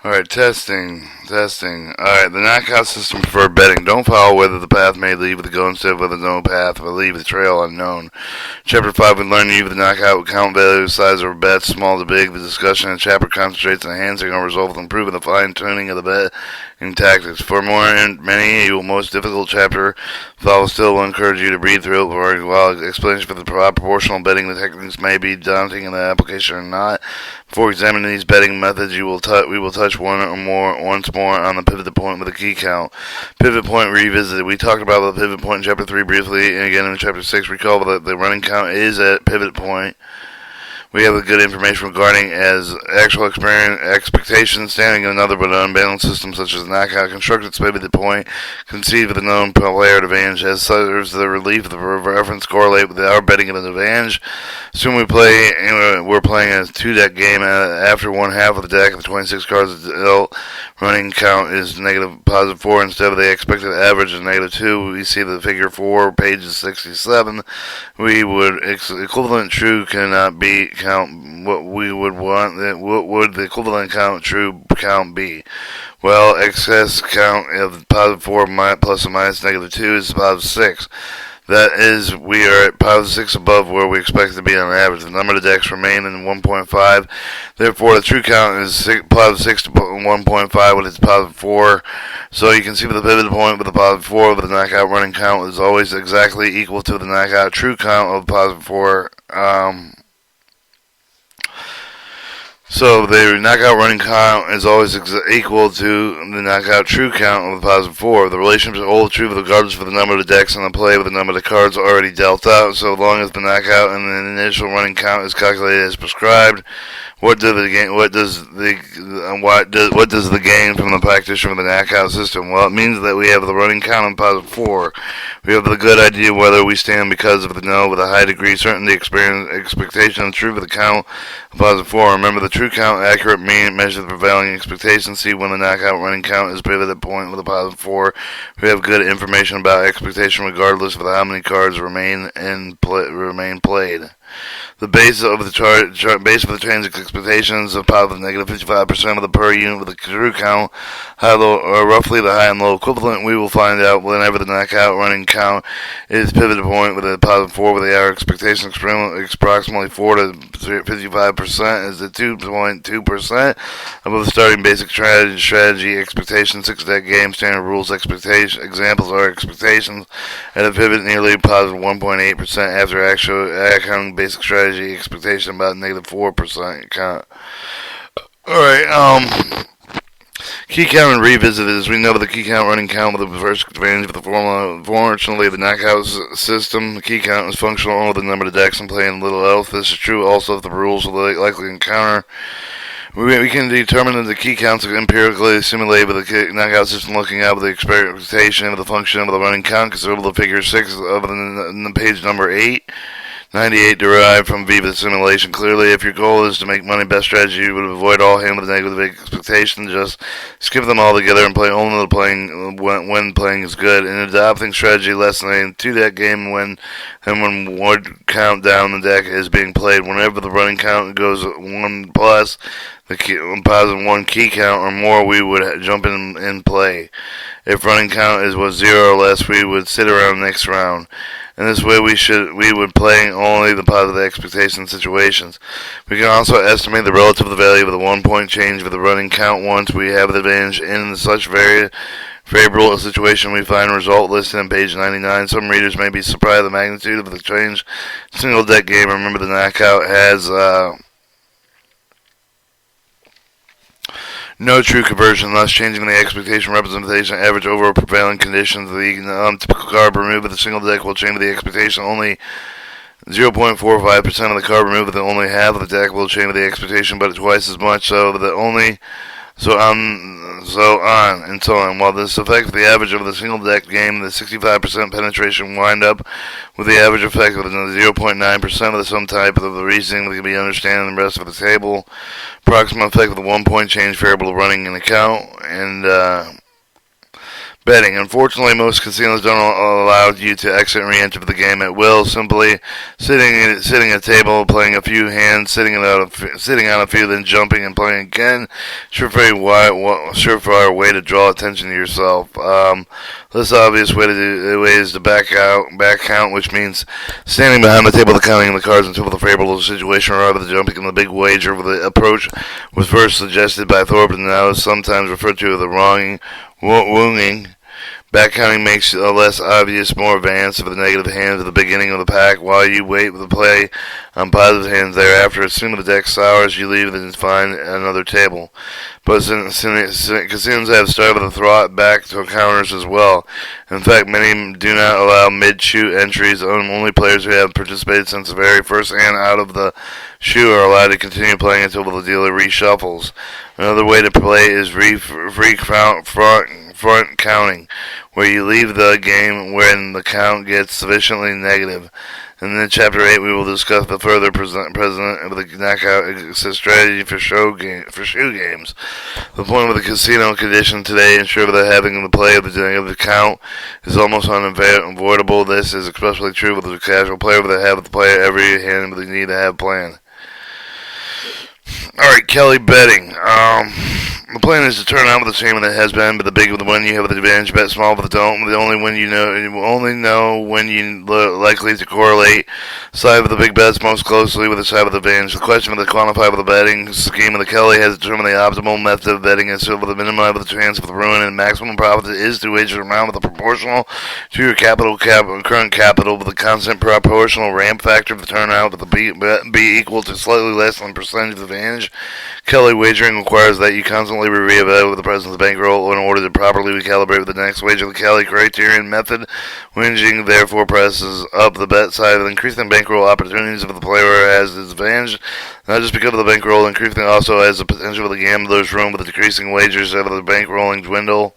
Alright, testing. Alright, the knockout system for betting. Don't follow whether the path may lead with the go instead of whether no path will leave the trail unknown. Chapter 5, we learn you the knockout with count value, size of bets, small to big. The discussion in the chapter concentrates on enhancing our result with improving the fine-tuning of the betting tactics. For more and many, your most difficult chapter, follow still will encourage you to read through it while explanation for the proportional betting. The techniques may be daunting in the application or not. Before examining these betting methods, we will touch once more on the pivot point with a key count. Pivot point revisited. We talked about the pivot point in chapter 3 briefly, and again in chapter 6. Recall that the running count is at pivot point. We have good information regarding as actual expectations standing in another but unbalanced system such as knockout. Construct its pivot point, conceive of the known player advantage as serves the relief of the reference correlate with our betting of an advantage. Assume we're playing a two-deck game after one half of the deck of the 26 cards dealt. Running count is negative positive 4 instead of the expected average is negative 2. We see the figure 4, page 67. We would equivalent true cannot be count what we would want. What would the equivalent count true count be? Well, excess count of positive 4 plus or minus negative 2 is positive 6. That is, we are at positive 6 above where we expect to be on average. The number of decks remain in 1.5. Therefore, the true count is positive 6 to 1.5 when it's positive 4. So you can see with the pivot point with the positive 4, with the knockout running count is always exactly equal to the knockout true count of positive 4. So the knockout running count is always equal to the knockout true count of the positive 4. The relationship holds true regardless of the number of decks in the play with the number of cards already dealt out, so long as the knockout and the initial running count is calculated as prescribed. What does the gain from the practitioner of the knockout system? Well, it means that we have the running count of positive 4. We have the good idea whether we stand because of the no with a high degree certainty expectation of truth of the count of positive 4. Remember, the true count accurate measure the prevailing expectation. See when the knockout running count is pivoted point with a positive 4. We have good information about expectation regardless of how many cards remain played. The base of the base of the transit expectations of positive negative 55% of the per unit with the true count, roughly the high and low equivalent. We will find out whenever the knockout running count is pivoted point with a positive 4 with our expectation approximately 4 to 55% is the 2.2% above the starting basic strategy expectation 6 deck game standard rules expectation examples are expectations at a pivot nearly positive 1.8% after accounting basic strategy expectation about negative 4% count. Alright, key count and revisited. As we know, the key count running count with the first advantage of the formula. Fortunately, the knockout system, the key count is functional only with the number of decks and playing little else. This is true also if the rules will likely encounter. We can determine that the key counts are empirically simulated with the knockout system looking at with the expectation of the function of the running count considerable to figure 6 of the page number 8. 98 derived from Viva simulation. Clearly, if your goal is to make money, best strategy you would avoid all hand with negative expectations. Just skip them all together and play only the playing when playing is good. In adopting strategy less than a 2-deck game when one count down the deck is being played. Whenever the running count goes 1 plus the positive 1 key count or more, we would jump in and play. If running count was 0 or less, we would sit around next round. In this way, we would play only the positive expectation situations. We can also estimate the relative value of the 1 point change of the running count once we have the advantage in such very favorable situation. We find a result listed on page 99. Some readers may be surprised at the magnitude of the change. Single deck game. Remember, the knockout has no true conversion, thus changing the expectation representation average over prevailing conditions. The typical card removed with a single deck will change the expectation only 0.45% of the card removed with only half of the deck will change the expectation, but twice as much. So on and so on. While this affects the average of the single deck game, the 65% penetration wind up with the average effect of the 0.9% of the sum type of the reasoning that can be understood in the rest of the table. Approximate effect of the 1 point change variable running in account and Betting. Unfortunately, most casinos don't allow you to exit and re-enter the game at will. Simply sitting at a table, playing a few hands, sitting on a few, then jumping and playing again. Surefire way to draw attention to yourself. Less obvious way is to back count, which means standing behind the table, counting the cards until the favorable situation, rather than jumping in the big wager. The approach was first suggested by Thorpe and now is sometimes referred to as the woonging. Back counting makes a less obvious, more advanced of the negative hands at the beginning of the pack, while you wait with the play on positive hands thereafter. As soon as the deck sours, you leave and find another table. But casinos have started with a thought back to counters as well. In fact, many do not allow mid-shoot entries. Only players who have participated since the very first hand out of the shoe are allowed to continue playing until the dealer reshuffles. Another way to play is front counting, where you leave the game when the count gets sufficiently negative. And in Chapter 8, we will discuss the further president of the knockout strategy for shoe games. The point of the casino condition today ensure that having the play of the count is almost unavoidable. This is especially true with the casual player, that have the player every hand they need to have planned. Alright, Kelly betting. The plan is to turn out with the same that has been, but the big one you have the advantage. Bet small, but the don't. The only when you know when you likely to correlate side with the big bets most closely with the side with the advantage. The question of the quantify with the betting scheme of the Kelly has determined the optimal method of betting is so with the minimum of the chance of the ruin and maximum profit is to wager amount with the proportional to your current capital with the constant proportional ramp factor of the turnout with the be equal to slightly less than percentage of advantage. Kelly wagering requires that you constantly reevaluate the presence of the bankroll in order to properly recalibrate with the next wager. The Kelly criterion method, wagering therefore presses up the bet side of increasing bankroll opportunities if the player has its advantage, not just because of the bankroll, increasing also has the potential for the gambler's room with the decreasing wagers of the bankrolling dwindle.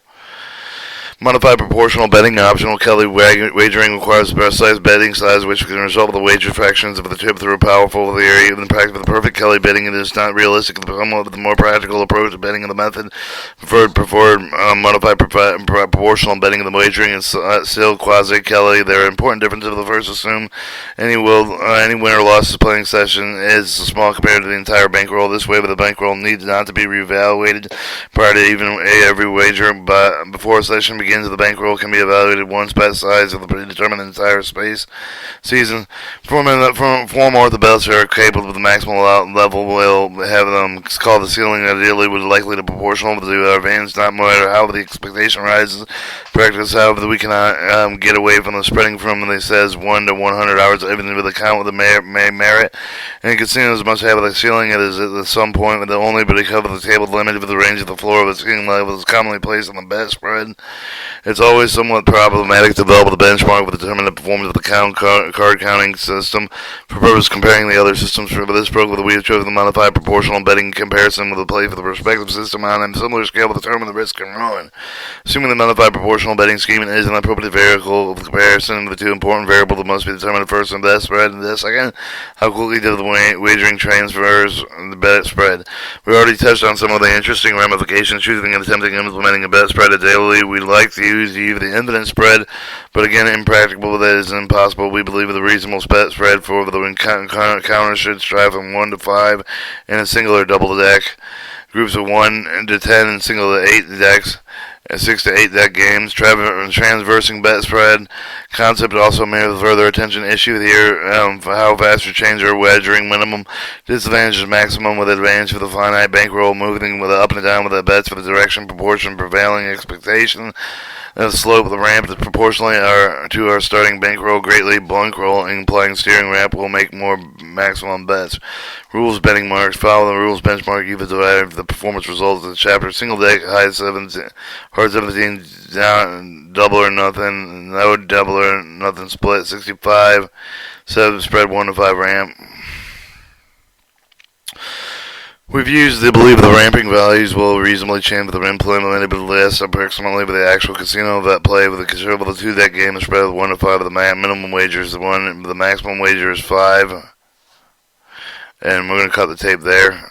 Modified proportional betting optional. Kelly wagering requires precise betting size, which can result in the wager fractions of the tip through a powerful theory. In practice, with the perfect Kelly betting, it is not realistic. The more practical approach to betting of the method preferred modified proportional betting of the wagering is still quasi Kelly. There are important differences. The first, assume any win or loss of playing session is small compared to the entire bankroll. This way, the bankroll needs not to be reevaluated prior to even every wager, but before a session begins, the bankroll can be evaluated once bet size of the predetermined entire season. Formal with the bets are capable of the maximal level will have them call the ceiling ideally would likely to proportional to our advantage, not matter how the expectation rises. Practice, however, we cannot get away from the spreading from, they says, 1 to 100 hours, even with a count with the merit. And casinos must have the ceiling it is at some point, but only because of the table limited with the range of the floor of the ceiling level is commonly placed on the bet spread. It's always somewhat problematic to develop the benchmark with determine the performance of the card counting system for purpose comparing the other systems. For this program, we have chosen the modified proportional betting comparison with the play for the respective system on a similar scale to determine the risk and ruin. Assuming the modified proportional betting scheme is an appropriate variable of comparison, the two important variables that must be determined first and bet spread, and the second, how quickly does the wagering transfers the bet spread. We already touched on some of the interesting ramifications choosing and attempting implementing a bet spread daily. We'd like to use the infinite spread, but again, impractical. That is impossible. We believe the reasonable bet spread for the counter should strive from 1 to 5 in a single or double deck, groups of 1 to 10 and single to 8 decks, 6 to 8 deck games. Transversing bet spread concept also may have further attention issue here. How fast you change your wagering minimum disadvantage is maximum with advantage for the finite bankroll, moving with the up and down with the bets for the direction proportion prevailing expectation. The slope of the ramp is proportionally to our starting bankroll greatly. Bankroll implying steering ramp will make more maximum bets. Rules betting marks. Follow the rules benchmark. Either derive the performance results of the chapter. Single deck, high 17, hard 17, down, double or nothing, no double or nothing split, 65, 7 spread, 1 to 5 ramp. We've used to believe the ramping values will reasonably change with the implemented list approximately with the actual casino bet play with the considerable 2-deck game is spread with 1 to 5 of the minimum wager is the maximum wager is 5. And we're going to cut the tape there.